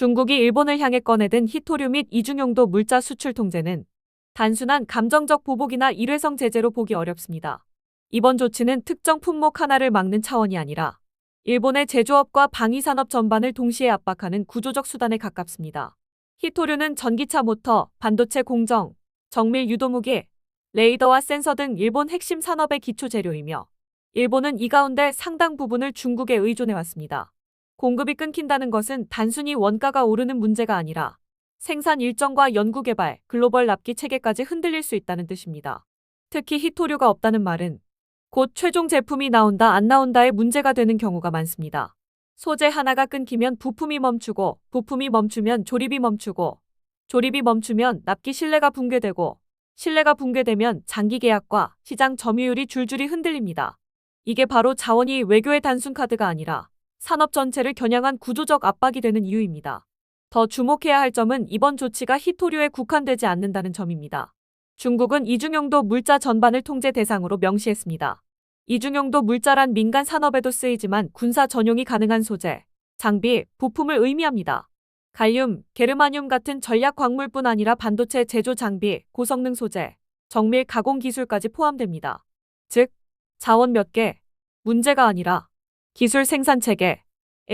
중국이 일본을 향해 꺼내든 히토류 및 이중용도 물자 수출 통제는 단순한 감정적 보복이나 일회성 제재로 보기 어렵습니다. 이번 조치는 특정 품목 하나를 막는 차원이 아니라 일본의 제조업과 방위산업 전반을 동시에 압박하는 구조적 수단에 가깝습니다. 히토류는 전기차 모터, 반도체 공정, 정밀 유도무기, 레이더와 센서 등 일본 핵심 산업의 기초 재료이며 일본은 이 가운데 상당 부분을 중국에 의존해왔습니다. 공급이 끊긴다는 것은 단순히 원가가 오르는 문제가 아니라 생산 일정과 연구개발, 글로벌 납기 체계까지 흔들릴 수 있다는 뜻입니다. 특히 히토류가 없다는 말은 곧 최종 제품이 나온다 안 나온다의 문제가 되는 경우가 많습니다. 소재 하나가 끊기면 부품이 멈추고, 부품이 멈추면 조립이 멈추고, 조립이 멈추면 납기 신뢰가 붕괴되고, 신뢰가 붕괴되면 장기 계약과 시장 점유율이 줄줄이 흔들립니다. 이게 바로 자원이 외교의 단순 카드가 아니라 산업 전체를 겨냥한 구조적 압박이 되는 이유입니다. 더 주목해야 할 점은 이번 조치가 히토류에 국한되지 않는다는 점입니다. 중국은 이중용도 물자 전반을 통제 대상으로 명시했습니다. 이중용도 물자란 민간 산업에도 쓰이지만 군사 전용이 가능한 소재, 장비, 부품을 의미합니다. 갈륨, 게르마늄 같은 전략 광물뿐 아니라 반도체 제조 장비, 고성능 소재, 정밀 가공 기술까지 포함됩니다. 즉, 자원 몇 개, 문제가 아니라 기술 생산 체계에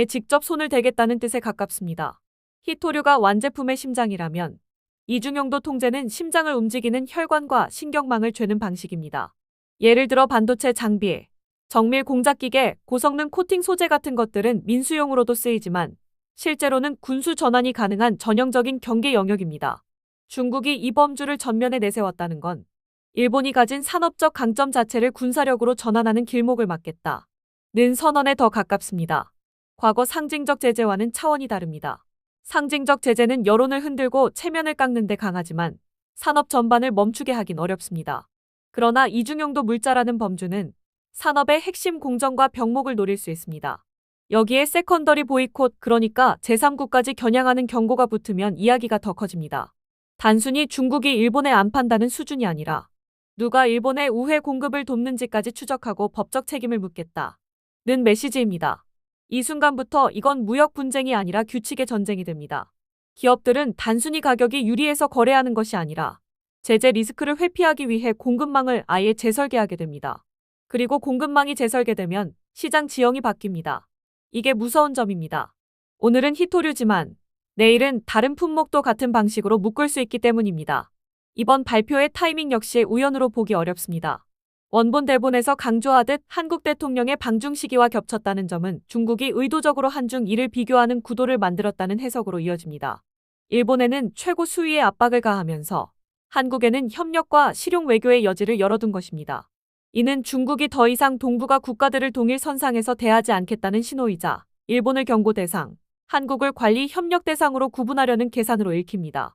직접 손을 대겠다는 뜻에 가깝습니다. 히토류가 완제품의 심장이라면 이중용도 통제는 심장을 움직이는 혈관과 신경망을 죄는 방식입니다. 예를 들어 반도체 장비, 정밀 공작기계, 고성능 코팅 소재 같은 것들은 민수용으로도 쓰이지만 실제로는 군수 전환이 가능한 전형적인 경계 영역입니다. 중국이 이 범주를 전면에 내세웠다는 건 일본이 가진 산업적 강점 자체를 군사력으로 전환하는 길목을 막겠다는 선언에 더 가깝습니다. 과거 상징적 제재와는 차원이 다릅니다. 상징적 제재는 여론을 흔들고 체면을 깎는 데 강하지만 산업 전반을 멈추게 하긴 어렵습니다. 그러나 이중용도 물자라는 범주는 산업의 핵심 공정과 병목을 노릴 수 있습니다. 여기에 세컨더리 보이콧, 그러니까 제3국까지 겨냥하는 경고가 붙으면 이야기가 더 커집니다. 단순히 중국이 일본에 안 판다는 수준이 아니라 누가 일본의 우회 공급을 돕는지까지 추적하고 법적 책임을 묻겠다는 메시지입니다. 이 순간부터 이건 무역 분쟁이 아니라 규칙의 전쟁이 됩니다. 기업들은 단순히 가격이 유리해서 거래하는 것이 아니라 제재 리스크를 회피하기 위해 공급망을 아예 재설계하게 됩니다. 그리고 공급망이 재설계되면 시장 지형이 바뀝니다. 이게 무서운 점입니다. 오늘은 히토류지만 내일은 다른 품목도 같은 방식으로 묶을 수 있기 때문입니다. 이번 발표의 타이밍 역시 우연으로 보기 어렵습니다. 원본 대본에서 강조하듯 한국 대통령의 방중 시기와 겹쳤다는 점은 중국이 의도적으로 한중 일을 비교하는 구도를 만들었다는 해석으로 이어집니다. 일본에는 최고 수위의 압박을 가하면서 한국에는 협력과 실용 외교의 여지를 열어둔 것입니다. 이는 중국이 더 이상 동북아 국가들을 동일 선상에서 대하지 않겠다는 신호이자 일본을 경고 대상, 한국을 관리 협력 대상으로 구분하려는 계산으로 읽힙니다.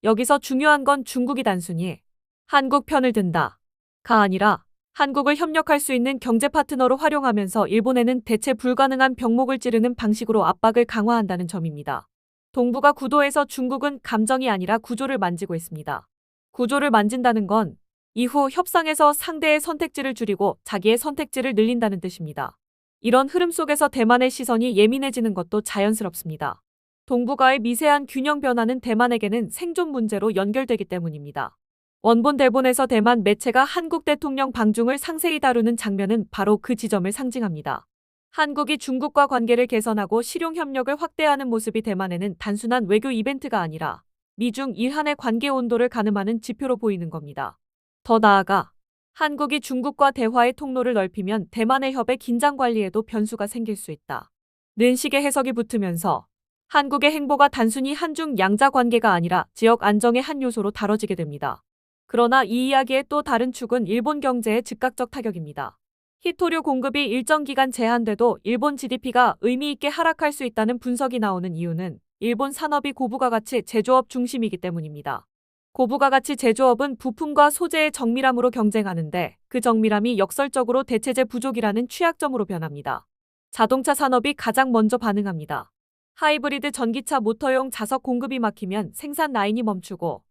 여기서 중요한 건 중국이 단순히 한국 편을 든다가 아니라 한국을 협력할 수 있는 경제 파트너로 활용하면서 일본에는 대체 불가능한 병목을 찌르는 방식으로 압박을 강화한다는 점입니다. 동북아 구도에서 중국은 감정이 아니라 구조를 만지고 있습니다. 구조를 만진다는 건 이후 협상에서 상대의 선택지를 줄이고 자기의 선택지를 늘린다는 뜻입니다. 이런 흐름 속에서 대만의 시선이 예민해지는 것도 자연스럽습니다. 동북아의 미세한 균형 변화는 대만에게는 생존 문제로 연결되기 때문입니다. 원본 대본에서 대만 매체가 한국 대통령 방중을 상세히 다루는 장면은 바로 그 지점을 상징합니다. 한국이 중국과 관계를 개선하고 실용 협력을 확대하는 모습이 대만에는 단순한 외교 이벤트가 아니라 미중 일한의 관계 온도를 가늠하는 지표로 보이는 겁니다. 더 나아가 한국이 중국과 대화의 통로를 넓히면 대만의 협의 긴장 관리에도 변수가 생길 수 있다는 식의 해석이 붙으면서 한국의 행보가 단순히 한중 양자 관계가 아니라 지역 안정의 한 요소로 다뤄지게 됩니다. 그러나 이 이야기의 또 다른 축은 일본 경제의 즉각적 타격입니다. 히토류 공급이 일정 기간 제한돼도 일본 GDP가 의미 있게 하락할 수 있다는 분석이 나오는 이유는 일본 산업이 고부가가치 제조업 중심이기 때문입니다. 고부가가치 제조업은 부품과 소재의 정밀함으로 경쟁하는데 그 정밀함이 역설적으로 대체재 부족이라는 취약점으로 변합니다. 자동차 산업이 가장 먼저 반응합니다. 하이브리드 전기차 모터용 자석 공급이 막히면 생산 라인이 멈추고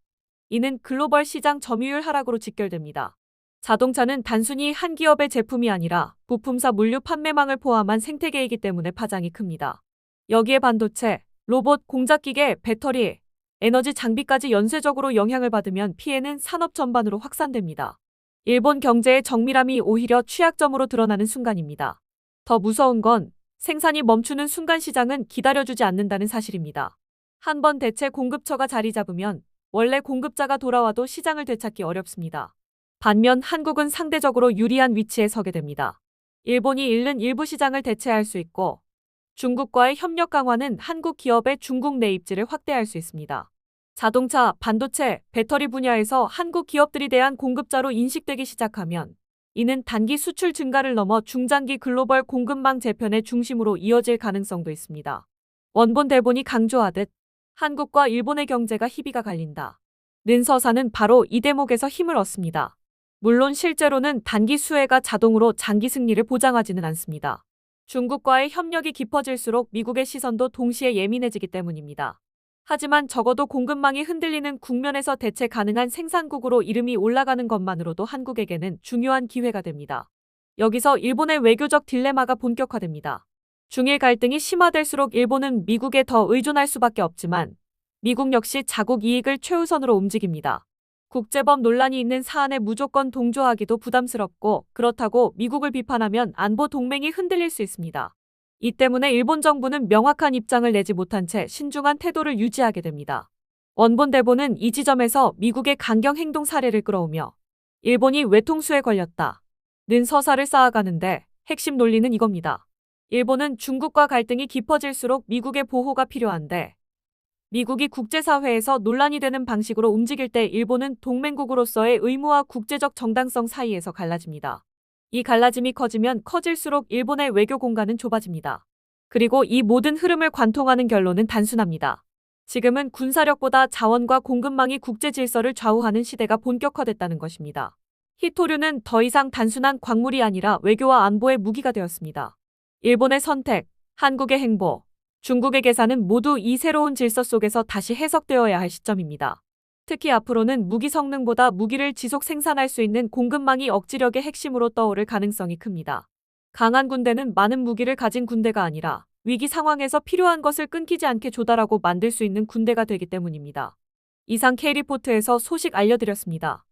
이는 글로벌 시장 점유율 하락으로 직결됩니다. 자동차는 단순히 한 기업의 제품이 아니라 부품사 물류 판매망을 포함한 생태계이기 때문에 파장이 큽니다. 여기에 반도체, 로봇, 공작기계, 배터리, 에너지 장비까지 연쇄적으로 영향을 받으면 피해는 산업 전반으로 확산됩니다. 일본 경제의 정밀함이 오히려 취약점으로 드러나는 순간입니다. 더 무서운 건 생산이 멈추는 순간 시장은 기다려주지 않는다는 사실입니다. 한번 대체 공급처가 자리 잡으면 원래 공급자가 돌아와도 시장을 되찾기 어렵습니다. 반면 한국은 상대적으로 유리한 위치에 서게 됩니다. 일본이 잃는 일부 시장을 대체할 수 있고 중국과의 협력 강화는 한국 기업의 중국 내입지를 확대할 수 있습니다. 자동차, 반도체, 배터리 분야에서 한국 기업들이 대한 공급자로 인식되기 시작하면 이는 단기 수출 증가를 넘어 중장기 글로벌 공급망 재편의 중심으로 이어질 가능성도 있습니다. 원본 대본이 강조하듯 한국과 일본의 경제가 희비가 갈린다. 는 서사는 바로 이 대목에서 힘을 얻습니다. 물론 실제로는 단기 수혜가 자동으로 장기 승리를 보장하지는 않습니다. 중국과의 협력이 깊어질수록 미국의 시선도 동시에 예민해지기 때문입니다. 하지만 적어도 공급망이 흔들리는 국면에서 대체 가능한 생산국으로 이름이 올라가는 것만으로도 한국에게는 중요한 기회가 됩니다. 여기서 일본의 외교적 딜레마가 본격화됩니다. 중일 갈등이 심화될수록 일본은 미국에 더 의존할 수밖에 없지만 미국 역시 자국 이익을 최우선으로 움직입니다. 국제법 논란이 있는 사안에 무조건 동조하기도 부담스럽고 그렇다고 미국을 비판하면 안보 동맹이 흔들릴 수 있습니다. 이 때문에 일본 정부는 명확한 입장을 내지 못한 채 신중한 태도를 유지하게 됩니다. 원본 대본은 이 지점에서 미국의 강경 행동 사례를 끌어오며 일본이 외통수에 걸렸다. 는 서사를 쌓아가는데 핵심 논리는 이겁니다. 일본은 중국과 갈등이 깊어질수록 미국의 보호가 필요한데 미국이 국제사회에서 논란이 되는 방식으로 움직일 때 일본은 동맹국으로서의 의무와 국제적 정당성 사이에서 갈라집니다. 이 갈라짐이 커지면 커질수록 일본의 외교 공간은 좁아집니다. 그리고 이 모든 흐름을 관통하는 결론은 단순합니다. 지금은 군사력보다 자원과 공급망이 국제 질서를 좌우하는 시대가 본격화됐다는 것입니다. 히토류는 더 이상 단순한 광물이 아니라 외교와 안보의 무기가 되었습니다. 일본의 선택, 한국의 행보, 중국의 계산은 모두 이 새로운 질서 속에서 다시 해석되어야 할 시점입니다. 특히 앞으로는 무기 성능보다 무기를 지속 생산할 수 있는 공급망이 억지력의 핵심으로 떠오를 가능성이 큽니다. 강한 군대는 많은 무기를 가진 군대가 아니라 위기 상황에서 필요한 것을 끊기지 않게 조달하고 만들 수 있는 군대가 되기 때문입니다. 이상 K리포트에서 소식 알려드렸습니다.